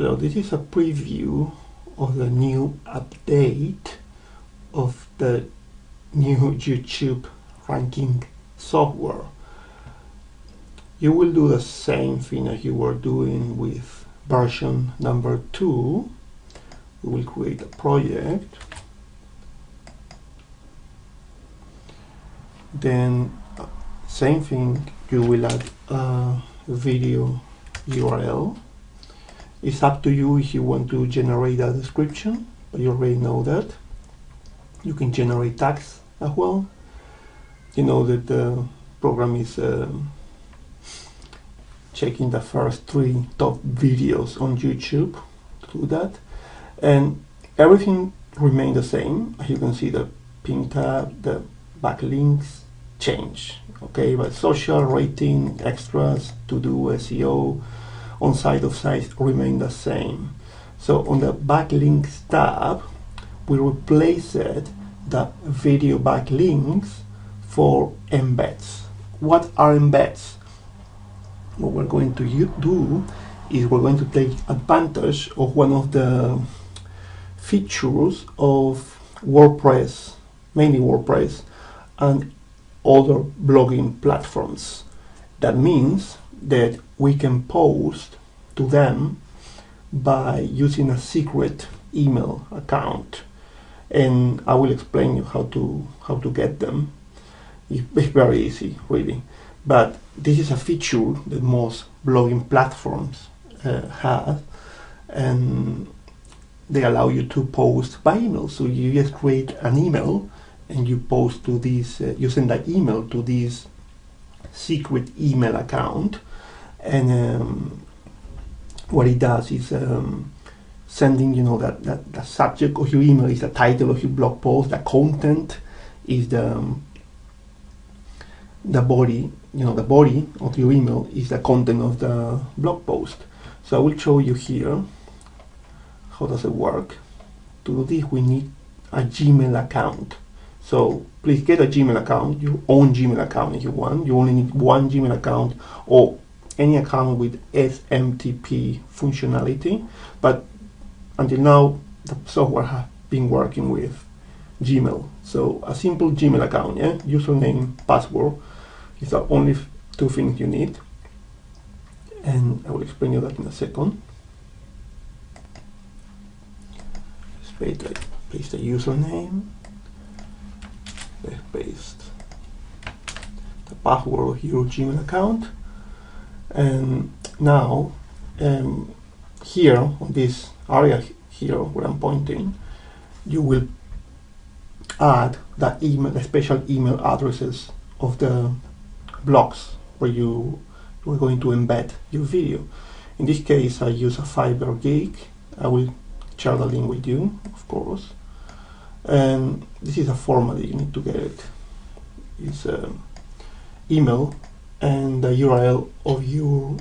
Hello, this is a preview of the new update of the new YouTube ranking software. You will do the same thing as you were doing with version number 2. We will create a project. Then same thing, you will add a video URL. It's up to you if you want to generate a description, but you already know that. You can generate tags as well. You know that the program is checking the first 3 top videos on YouTube to do that. And everything remains the same. As you can see, the pin tab, the backlinks change. Okay, but social, rating, extras, to do SEO, on-site, off-site remain the same. So on the backlinks tab, we replaced the video backlinks for embeds. What are embeds? What we're going to do is we're going to take advantage of one of the features of WordPress, mainly WordPress, and other blogging platforms. That means that we can post to them by using a secret email account, and I will explain you how to get them. It's very easy, really, but this is a feature that most blogging platforms have, and they allow you to post by email. So you just create an email and you post to this, you send that email to this secret email account, and what it does is sending, you know, that the subject of your email is the title of your blog post, the content is the body, you know, the body of your email is the content of the blog post. So I will show you here how does it work. To do this, we need a Gmail account. So please get a Gmail account, your own Gmail account if you want. You only need one Gmail account or any account with SMTP functionality. But until now, the software has been working with Gmail. So a simple Gmail account, yeah? Username, password is the only 2 things you need. And I will explain you that in a second. Paste the username. Let's paste the password of your Gmail account, and now here on this area here where I'm pointing, you will add the email, the special email addresses of the blogs where you are going to embed your video. In this case, I use a Fiverr gig. I will share the link with you, of course. And this is a format that you need to get it. It's email and the URL of your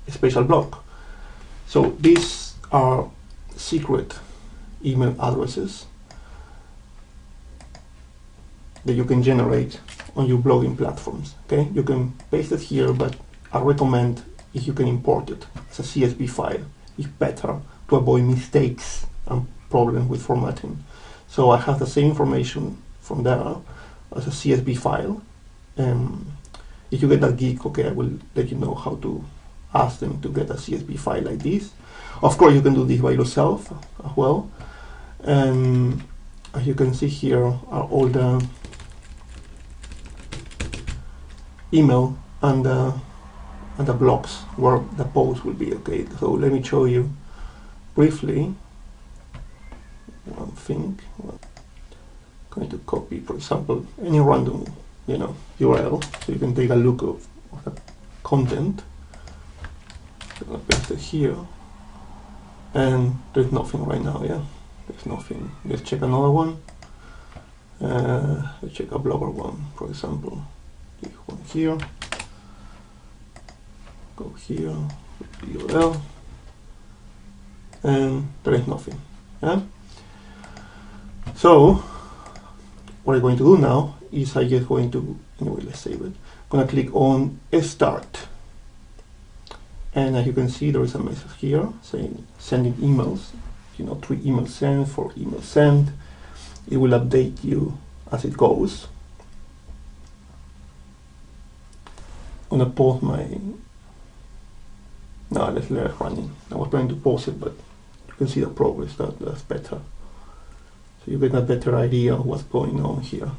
special blog. So these are secret email addresses that you can generate on your blogging platforms. Okay, you can paste it here, but I recommend if you can import it as a CSV file. It's better to avoid mistakes and problem with formatting. So I have the same information from there as a CSV file. If you get that gig, okay, I will let you know how to ask them to get a CSV file like this. Of course, you can do this by yourself as well. And as you can see here are all the email and the blogs where the post will be. Okay, so let me show you briefly one thing. I'm going to copy, for example, any random, you know, URL, so you can take a look of the content. I'm going to paste it here, and there's nothing right now. Yeah, there's nothing. Let's check another one. Let's check a blogger one, for example. This one here. Go here, URL, and there is nothing. Yeah. So what I'm going to do now is I'm just going to, anyway, let's save it. I'm going to click on Start, And as you can see, there is a message here saying sending emails, 3 emails sent, 4 emails sent. It will update you as it goes. I'm gonna pause no, let's let it running. I was trying to pause it, but you can see the progress. That's better. So you get a better idea of what's going on here.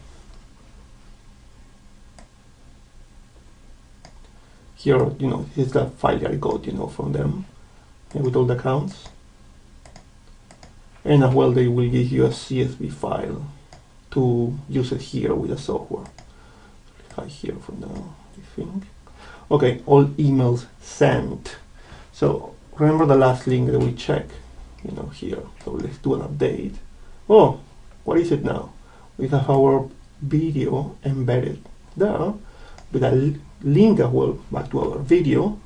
Here, here's the file I got, from them, and with all the accounts. And as well, they will give you a CSV file to use it here with the software. Try here for now, I think. Okay, all emails sent. So remember the last link that we checked, here. So let's do an update. Oh, what is it now? We have our video embedded there with a link as well back to our video,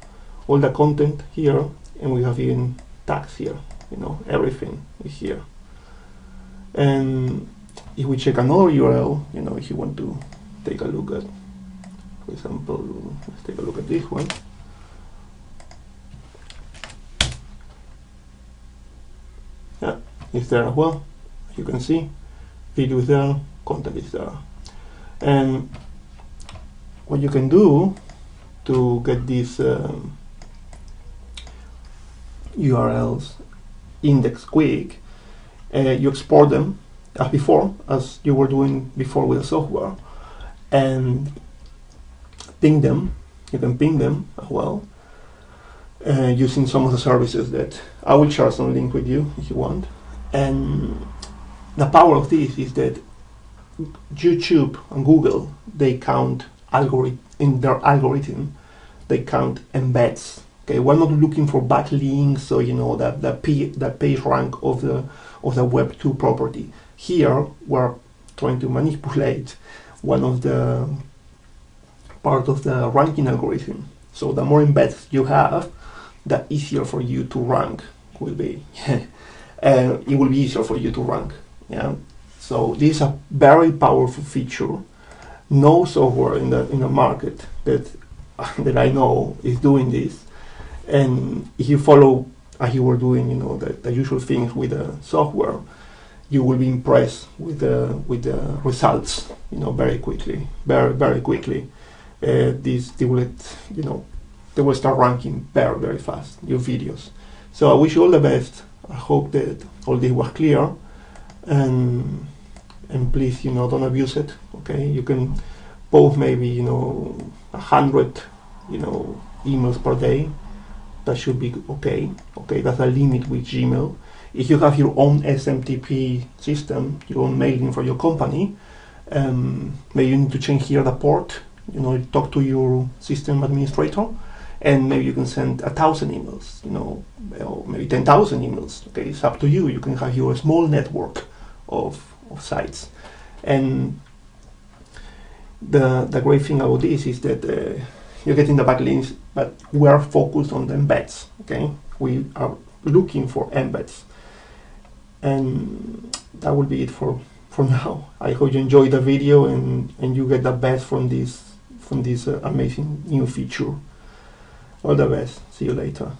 all the content here, and we have even tags here, everything is here. And if we check another URL, if you want to take a look at, for example, let's take a look at this one. Yeah, it's there as well. As you can see, video is there, content is there. And what you can do to get these URLs indexed quick, you export them as before, as you were doing before with the software, and ping them. You can ping them as well using some of the services that I will share some link with you if you want. And the power of this is that YouTube and Google, they count in their algorithm, they count embeds. Okay, we're not looking for backlinks or the page rank of the Web 2 property. Here we're trying to manipulate one of the part of the ranking algorithm. So the more embeds you have, the easier for you to rank will be. And it will be easier for you to rank. Yeah. So this is a very powerful feature. No software in the market that I know is doing this. And if you follow as you were doing, the usual things with the software, you will be impressed with the results, very quickly, very quickly. They will start ranking very fast your videos. So I wish you all the best. I hope that all this was clear, and please, don't abuse it. Okay, you can post maybe 100 emails per day. That should be okay. Okay, that's a limit with Gmail. If you have your own SMTP system, your own mailing for your company, maybe you need to change here the port. Talk to your system administrator, and maybe you can send 1,000 emails, or maybe 10,000 emails. Okay, it's up to you. You can have your small network of sites. And the great thing about this is that you're getting the backlinks, but we are focused on the embeds. Okay, we are looking for embeds, and that will be it for now. I hope you enjoyed the video and you get the best from this amazing new feature. All the best. See you later.